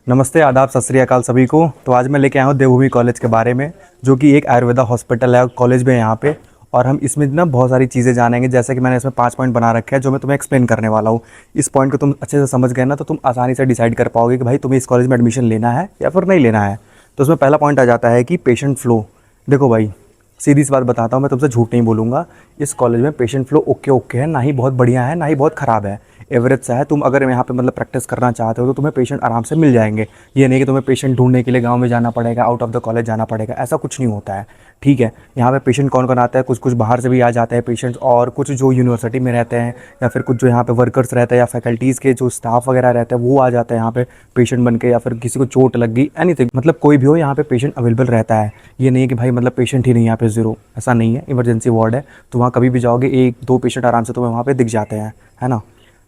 नमस्ते, आदाब, सत श्री अकाल सभी को। तो आज मैं लेके आया हूँ देवभूमि कॉलेज के बारे में, जो कि एक आयुर्वेदा हॉस्पिटल है, कॉलेज में है यहाँ पे। और हम इसमें ना बहुत सारी चीज़ें जानेंगे, जैसे कि मैंने इसमें 5 पॉइंट बना रखे हैं, जो मैं तुम्हें एक्सप्लेन करने वाला हूँ। इस पॉइंट को तुम अच्छे से समझ गए ना, तो तुम आसानी से डिसाइड कर पाओगे कि भाई तुम्हें इस कॉलेज में एडमिशन लेना है या फिर नहीं लेना है। तो उसमें पहला पॉइंट आ जाता है कि पेशेंट फ्लो। देखो भाई, सीधी सी बात बताता हूँ, मैं तुमसे झूठ नहीं बोलूँगा। इस कॉलेज में पेशेंट फ्लो ओके ओके है, ना ही बहुत बढ़िया है ना ही बहुत ख़राब है, एवरेज सा है। तुम अगर यहाँ पे मतलब प्रैक्टिस करना चाहते हो तो तुम्हें पेशेंट आराम से मिल जाएंगे। ये नहीं कि तुम्हें पेशेंट ढूंढने के लिए गांव में जाना पड़ेगा, आउट ऑफ द कॉलेज जाना पड़ेगा, ऐसा कुछ नहीं होता है। ठीक है, यहाँ पे पेशेंट कौन कौन आता है, कुछ कुछ बाहर से भी आ जाते हैं पेशेंट्स, और कुछ जो यूनिवर्सिटी में रहते हैं, या फिर कुछ जो यहाँ पे वर्कर्स रहते हैं या फैकल्टीज़ के जो स्टाफ वगैरह रहते हैं वो आ जाते हैं यहाँ पे पेशेंट बन के, या फिर किसी को चोट लग गई, एनीथिंग, मतलब कोई भी हो यहाँ पे पेशेंट अवेलेबल रहता है। ये नहीं है कि भाई मतलब पेशेंट ही नहीं यहाँ पे ज़ीरो, ऐसा नहीं है। इमरजेंसी वार्ड है तो वहाँ कभी भी जाओगे एक दो पेशेंट आराम से तुम्हें वहाँ पे दिख जाते हैं, है ना।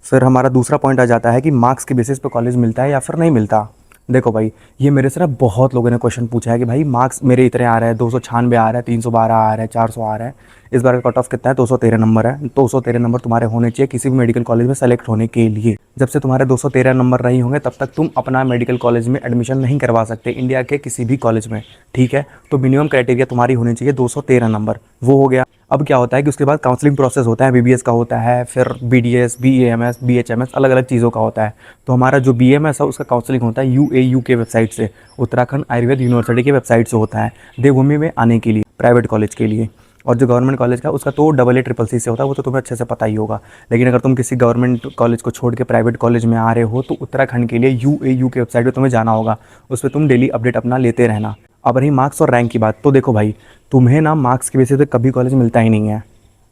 फिर हमारा दूसरा पॉइंट आ जाता है कि मार्क्स के बेसिस पे कॉलेज मिलता है या फिर नहीं मिलता। देखो भाई, ये मेरे से ना बहुत लोगों ने क्वेश्चन पूछा है कि भाई मार्क्स मेरे इतने आ रहे हैं, 296 आ रहा है, 312 आ रहा है, 400 आ रहा है। इस बार का कट ऑफ कितना है? 213 नंबर है। 213 नंबर तुम्हारे होने चाहिए किसी भी मेडिकल कॉलेज में सेलेक्ट होने के लिए। जब से तुम्हारे 213 नंबर नहीं होंगे तब तक तुम अपना मेडिकल कॉलेज में एडमिशन नहीं करवा सकते, इंडिया के किसी भी कॉलेज में। ठीक है, तो मिनिमम क्राइटेरिया तुम्हारी होनी चाहिए 213 नंबर, वो हो गया। अब क्या होता है कि उसके बाद काउंसलिंग प्रोसेस होता है, बीबीएस का होता है, फिर बीडीएस, बीएएमएस, बीएचएमएस, अलग अलग चीज़ों का होता है। तो हमारा जो बीएमएस है उसका काउंसलिंग होता है यूएयू के वेबसाइट से, उत्तराखंड आयुर्वेद यूनिवर्सिटी के वेबसाइट से होता है, देवभूमि में आने के लिए, प्राइवेट कॉलेज के लिए। और जो गवर्नमेंट कॉलेज का उसका तो AA CCC से होता है, वो तो तुम्हें अच्छे से पता ही होगा। लेकिन अगर तुम किसी गवर्नमेंट कॉलेज को छोड़ के प्राइवेट कॉलेज में आ रहे हो तो उत्तराखंड के लिए यूएयू के वेबसाइट पे तुम्हें जाना होगा। उस पर तुम डेली अपडेट अपना लेते रहना। अब रही मार्क्स और रैंक की बात, तो देखो भाई, तुम्हें ना मार्क्स के बेसिस पे कभी कॉलेज मिलता ही नहीं है,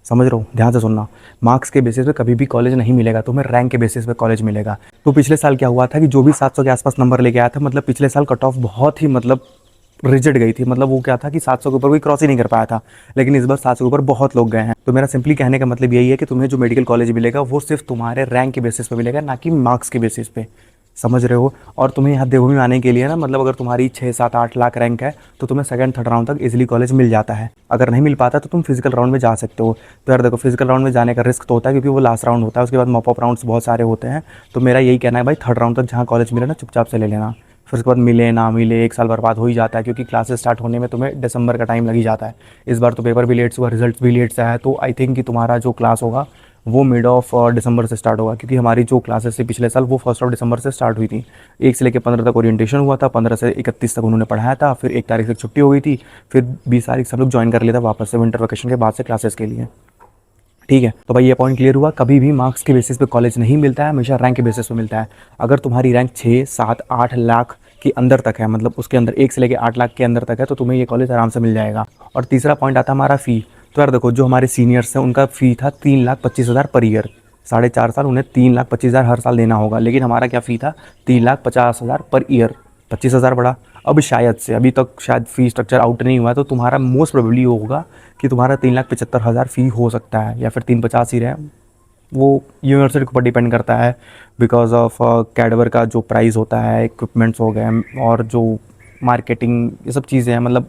समझ रहे हो, ध्यान से सुनना। मार्क्स के बेसिस पे कभी भी कॉलेज नहीं मिलेगा, तुम्हें रैंक के बेसिस पे कॉलेज मिलेगा। तो पिछले साल क्या हुआ था कि जो भी 700 के आसपास नंबर लेके आया था, मतलब पिछले साल कट ऑफ बहुत ही मतलब रिजल्ट गई थी। मतलब वो क्या था कि 700 के ऊपर कोई क्रॉस ही नहीं कर पाया था, लेकिन इस बार 700 के ऊपर बहुत लोग गए हैं। तो मेरा सिंपली कहने का मतलब यही है कि तुम्हें जो मेडिकल कॉलेज मिलेगा वो सिर्फ तुम्हारे रैंक के बेसिस पे मिलेगा, ना कि मार्क्स के बेसिस पे, समझ रहे हो। और तुम्हें यहाँ देवभूमि में आने के लिए ना, मतलब अगर तुम्हारी 6 7 8 लाख रैंक है तो तुम्हें सेकंड थर्ड राउंड तक इजीली कॉलेज मिल जाता है। अगर नहीं मिल पाता तो तुम फिजिकल राउंड में जा सकते हो। तो यार देखो, फिजिकल राउंड में जाने का रिस्क तो होता है क्योंकि वो लास्ट राउंड होता है, उसके बाद मॉप अप राउंड्स बहुत सारे होते हैं। तो मेरा यही कहना है भाई, थर्ड राउंड तक जहाँ कॉलेज मिले ना चुपचाप से ले लेना। फिर उसके बाद मिले ना मिले 1 साल बर्बाद हो ही जाता है, क्योंकि क्लासेस स्टार्ट होने में तुम्हें दिसंबर का टाइम लग ही जाता है। इस बार तो पेपर भी लेट हुआ, रिजल्ट भी लेट से आया, तो आई थिंक कि तुम्हारा जो क्लास होगा वो मिड ऑफ दिसंबर से स्टार्ट होगा, क्योंकि हमारी जो क्लासेस थी पिछले साल वो 1 दिसंबर से स्टार्ट हुई थी। 1 से लेकर 15 तक ओरिएंटेशन हुआ था, 15 से 31 तक उन्होंने पढ़ाया था, फिर 1 तारीख से छुट्टी हो गई थी, फिर 20 तारीख से हम लोग ज्वाइन कर लिया था वापस से विंटर वेकेशन के बाद से क्लासेस के लिए। ठीक है, तो भाई ये पॉइंट क्लियर हुआ, कभी भी मार्क्स के बेसिस पे कॉलेज नहीं मिलता है, हमेशा रैंक के बेसिस पे मिलता है। अगर तुम्हारी रैंक 6 7 8 लाख के अंदर तक है, मतलब उसके अंदर 1 से लेकर 8 लाख के अंदर तक है, तो तुम्हें ये कॉलेज आराम से मिल जाएगा। और तीसरा पॉइंट आता है हमारा फ़ी। तो यार देखो, जो हमारे सीनियर्स हैं उनका फ़ी था 3,25,000 पर ईयर, 4.5 साल उन्हें 3,25,000 हर साल देना होगा। लेकिन हमारा क्या फ़ी था? 3,50,000 पर ईयर, 25,000 बढ़ा। अब शायद से, अभी तक शायद फ़ी स्ट्रक्चर आउट नहीं हुआ है, तो तुम्हारा मोस्ट प्रोबेबली होगा कि तुम्हारा 3,75,000 फ़ी हो सकता है, या फिर 3,50,000 ही रहे। वो यूनिवर्सिटी के ऊपर डिपेंड करता है, बिकॉज ऑफ कैडवर का जो प्राइस होता है, इक्विपमेंट्स हो गए और जो मार्केटिंग, ये सब चीज़ें हैं, मतलब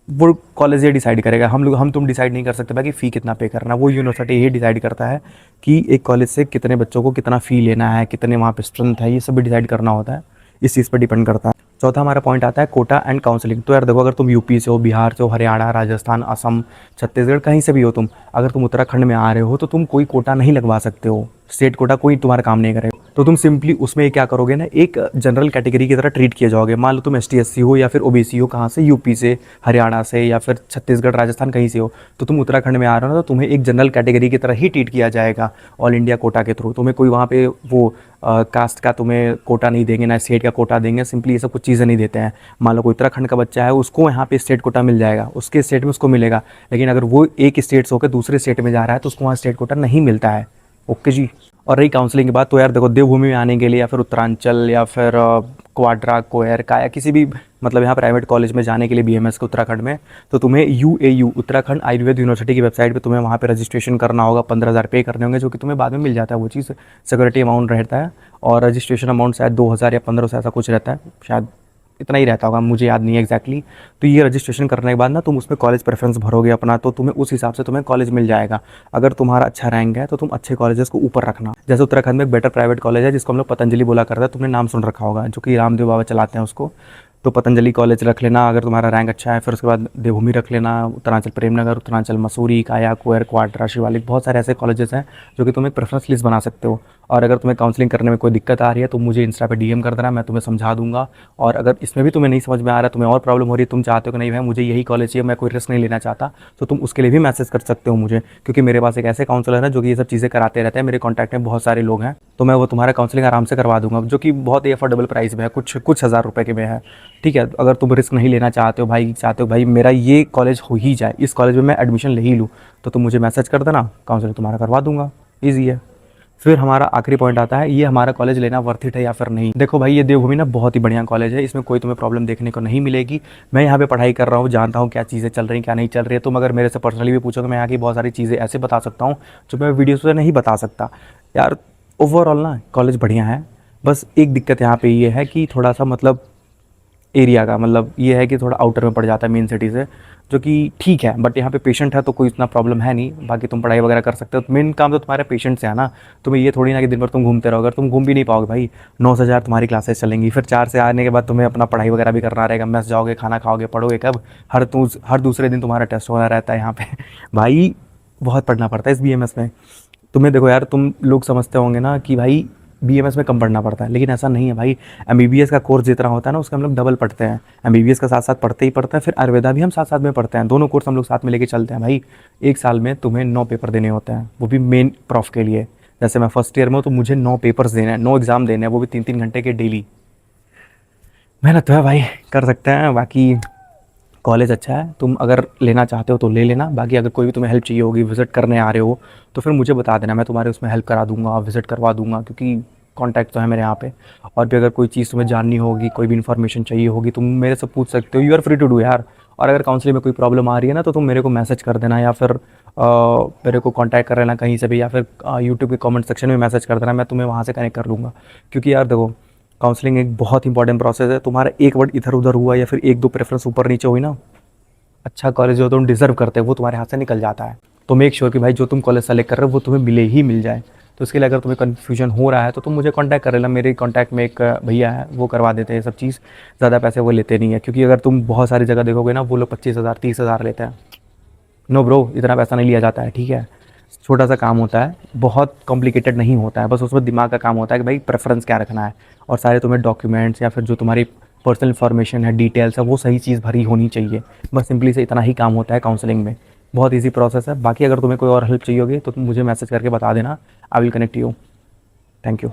वो कॉलेज ये डिसाइड करेगा। हम तुम डिसाइड नहीं कर सकते भाई कि फ़ी कितना पे करना, वो यूनिवर्सिटी ये डिसाइड करता है कि एक कॉलेज से कितने बच्चों को कितना फ़ी लेना है, कितने वहाँ पे स्ट्रेंथ है, ये सब भी डिसाइड करना होता है, इस चीज़ पर डिपेंड करता है। चौथा हमारा पॉइंट आता है कोटा एंड काउंसलिंग। तो यार देखो, अगर तुम यूपी से हो, बिहार से हो, हरियाणा, राजस्थान, असम, छत्तीसगढ़, कहीं से भी हो तुम, अगर तुम उत्तराखंड में आ रहे हो तो तुम कोई कोटा नहीं लगवा सकते हो, स्टेट कोटा कोई तुम्हारा काम नहीं करेगा। तो तुम सिंपली उसमें क्या करोगे ना, एक जनरल कैटेगरी की तरह ट्रीट किए जाओगे। मान लो तुम ST SC हो या फिर OBC हो, कहाँ से, यूपी से, हरियाणा से, या फिर छत्तीसगढ़, राजस्थान, कहीं से हो, तो तुम उत्तराखंड में आ रहे हो ना, तो तुम्हें एक जनरल कैटेगरी की तरह ही ट्रीट किया जाएगा ऑल इंडिया कोटा के थ्रू। तुम्हें कोई वहाँ पे वो कास्ट का तुम्हें कोटा नहीं देंगे, ना स्टेट का कोटा देंगे, सिंपली ये सब कुछ चीज़ें नहीं देते हैं। मान लो कोई उत्तराखंड का बच्चा है, उसको यहाँ पे स्टेट कोटा मिल जाएगा, उसके स्टेट में उसको मिलेगा। लेकिन अगर वो एक स्टेट से होकर दूसरे स्टेट में जा रहा है तो उसको वहाँ स्टेट कोटा नहीं मिलता है। ओके जी। और रही काउंसलिंग की बात, तो यार देखो, देवभूमि में आने के लिए या फिर उत्तरांचल या फिर क्वाड्रा, कोयर का, या किसी भी मतलब यहाँ प्राइवेट कॉलेज में जाने के लिए BMS के उत्तराखंड में, तो तुम्हें UAU उत्तराखंड आयुर्वेद यूनिवर्सिटी की वेबसाइट पे तुम्हें वहाँ पे रजिस्ट्रेशन करना होगा। 15,000 पे करने होंगे, जो कि तुम्हें बाद में मिल जाता है, वो चीज़ सिक्योरिटी अमाउंट रहता है। और रजिस्ट्रेशन अमाउंट शायद 2,000 या 1,500 ऐसा कुछ रहता है शायद, इतना ही रहता होगा, मुझे याद नहीं है एग्जैक्टली। तो ये रजिस्ट्रेशन करने के बाद ना तुम उसमें कॉलेज प्रेफरेंस भरोगे अपना, तो तुम्हें उस हिसाब से तुम्हें कॉलेज मिल जाएगा। अगर तुम्हारा अच्छा रैंक है तो तुम अच्छे कॉलेजेस को ऊपर रखना। जैसे उत्तराखंड में एक बेटर प्राइवेट कॉलेज है जिसको हम लोग पतंजलि बोला करता है, तुमने नाम सुन रखा होगा, जो कि रामदेव बाबा चलाते हैं उसको। तो पतंजलि कॉलेज रख लेना अगर तुम्हारा रैंक अच्छा है। फिर उसके बाद देवभूमि रख लेना, उत्तरांचल प्रेमनगर, उत्तरांचल मसूरी, काया, कुएर, क्वाड्रा, शिवालिक, बहुत सारे ऐसे कॉलेजेस हैं जो कि तुम एक प्रेफरेंस लिस्ट बना सकते हो। और अगर तुम्हें काउंसलिंग करने में कोई दिक्कत आ रही है तो मुझे इंस्टा पे डीएम कर देना, मैं तुम्हें समझा दूंगा। और अगर इसमें भी तुम्हें नहीं समझ में आ रहा है, तुम्हें और प्रॉब्लम हो रही है, तुम चाहते हो कि नहीं भाई मुझे यही कॉलेज चाहिए, मैं कोई रिस्क नहीं लेना चाहता, तो तुम उसके लिए भी मैसेज कर सकते हो मुझे, क्योंकि मेरे पास एक ऐसे काउंसलर है जो कि ये सब चीज़ें कराते रहते हैं। मेरे कॉन्टैक्ट में बहुत सारे लोग हैं, तो मैं वो तुम्हारा काउंसलिंग आराम से करवा दूंगा, जो कि बहुत ही अफोर्डेबल प्राइस में है, कुछ कुछ हज़ार रुपये के में है। ठीक है, अगर तुम रिस्क नहीं लेना चाहते हो भाई, चाहते हो भाई मेरा ये कॉलेज हो ही जाए, इस कॉलेज में मैं एडमिशन ले ही लूँ, तो तुम मुझे मैसेज कर देना, काउंसलिंग तुम्हारा करवा दूंगा, ईजी है। फिर हमारा आखिरी पॉइंट आता है, ये हमारा कॉलेज लेना वर्थ इट है या फिर नहीं। देखो भाई, ये देवभूमि ना बहुत ही बढ़िया कॉलेज है, इसमें कोई तुम्हें प्रॉब्लम देखने को नहीं मिलेगी। मैं यहाँ पे पढ़ाई कर रहा हूँ, जानता हूँ क्या चीज़ें चल रही हैं क्या नहीं चल रही है। तुम अगर मेरे से पर्सनली भी पूछो तो मैं यहाँ की बहुत सारी चीज़ें ऐसे बता सकता हूँ जो मैं वीडियो से नहीं बता सकता यार। ओवरऑल ना कॉलेज बढ़िया है, बस एक दिक्कत यहाँ पे ये है कि थोड़ा सा मतलब एरिया का, मतलब ये है कि थोड़ा आउटर में पड़ जाता है मेन सिटी से, जो कि ठीक है, बट यहाँ पे पेशेंट है तो कोई इतना प्रॉब्लम है नहीं। बाकी तुम पढ़ाई वगैरह कर सकते हो, तो मेन काम तो तुम्हारे पेशेंट से है ना। तुम्हें ये थोड़ी ना कि दिन भर तुम घूमते रहो, अगर तुम घूम भी नहीं पाओगे भाई, 9 से 4 तुम्हारी क्लासेस चलेंगी, फिर 4 से आने के बाद तुम्हें अपना पढ़ाई वगैरह भी करना रहेगा, मेस जाओगे, खाना खाओगे, पढ़ोगे कब, हर दूसरे दिन तुम्हारा टेस्ट होना रहता है यहाँ पे भाई, बहुत पढ़ना पड़ता है इस बीएमएस में। तुम्हें देखो यार, तुम लोग समझते होंगे ना कि भाई बीएमएस में कम पढ़ना पड़ता है, लेकिन ऐसा नहीं है भाई। एमबीबीएस का कोर्स जितना होता है ना उसका हम लोग डबल पढ़ते हैं। एमबीबीएस का साथ साथ पढ़ते ही पढ़ते हैं, फिर आयुर्वेदा भी हम साथ साथ में पढ़ते हैं, दोनों कोर्स हम लोग साथ में लेके चलते हैं भाई। एक साल में तुम्हें 9 पेपर देने होते हैं, वो भी मेन प्रॉफ के लिए। जैसे मैं फर्स्ट ईयर में हूँ तो मुझे 9 पेपर्स देने हैं, 9 एग्जाम देने हैं, वो भी 3-3 घंटे के डेली। मेहनत तो है भाई, कर सकते हैं। बाकी कॉलेज अच्छा है, तुम अगर लेना चाहते हो तो ले लेना। बाकी अगर कोई भी तुम्हें हेल्प चाहिए होगी, विज़िट करने आ रहे हो तो फिर मुझे बता देना, मैं तुम्हारे उसमें हेल्प करा दूंगा, विज़िट करवा दूंगा, क्योंकि कॉन्टैक्ट तो है मेरे यहाँ पे। और भी अगर कोई चीज़ तुम्हें जाननी होगी, कोई भी इन्फॉर्मेशन चाहिए होगी, तुम मेरे से पूछ सकते हो, you are free to do यार। और अगर काउंसलिंग में कोई प्रॉब्लम आ रही है ना तो तुम मेरे को मैसेज कर देना, या फिर मेरे को कॉन्टैक्ट कर लेना कहीं से भी, या फिर यूट्यूब के कमेंट सेक्शन में मैसेज कर देना, मैं तुम्हें वहाँ से कनेक्ट कर लूँगा। क्योंकि यार देखो, काउंसलिंग एक बहुत इंपॉर्टेंट प्रोसेस है। तुम्हारा एक वर्ड इधर उधर हुआ या फिर 1-2 प्रेफरेंस ऊपर नीचे हुई ना, अच्छा कॉलेज जो तुम डिज़र्व करते हो वो तुम्हारे हाथ से निकल जाता है। तो मेक श्योर कि भाई जो तुम कॉलेज सेलेक्ट कर रहे हो वो तुम्हें मिले ही मिल जाए। तो इसके लिए अगर तुम्हें कन्फ्यूजन हो रहा है तो तुम मुझे कांटेक्ट कर लेना, मेरे कांटेक्ट में एक भैया है, वो करवा देते हैं सब चीज़। ज़्यादा पैसे वो लेते नहीं है, क्योंकि अगर तुम बहुत सारी जगह देखोगे ना वो लोग 25,000 30,000 लेते हैं। नो ब्रो, इतना पैसा नहीं लिया जाता है, ठीक है। छोटा सा काम होता है, बहुत कॉम्प्लिकेटेड नहीं होता है, बस उसमें दिमाग का काम होता है कि भाई प्रेफरेंस क्या रखना है। और सारे तुम्हें डॉक्यूमेंट्स या फिर जो तुम्हारी पर्सनल इन्फॉर्मेशन है, डिटेल्स है, वो सही चीज़ भरी होनी चाहिए। बस सिंपली से इतना ही काम होता है काउंसलिंग में, बहुत ईजी प्रोसेस है। बाकी अगर तुम्हें कोई और हेल्प चाहिए होगी तो तुम मुझे मैसेज करके बता देना, I will connect you. Thank you.